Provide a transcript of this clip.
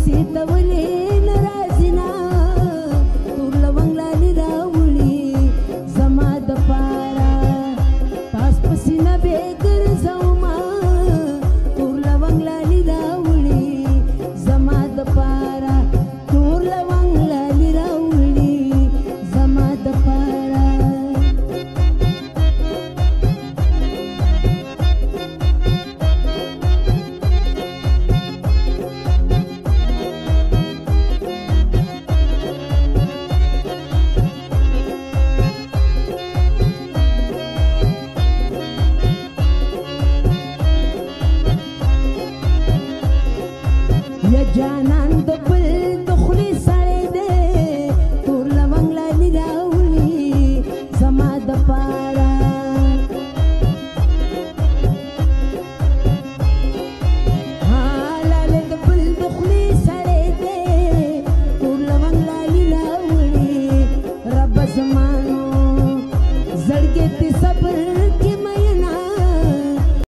सीतवले नराजिना तूर लवंगला निरावळी जमाद पारा पास पसीना बेगर जाऊमा तूर लवंगला निरावळी जमाद पारा तूर लवंगला निरावळी जमाद पारा يا جانان دبل دخلي سعيدة تور لمنگلا نراولي زما دپارا حالال دبل دخلي سعيدة تور لمنگلا نراولي رب زمانو زړګي ته صبر کې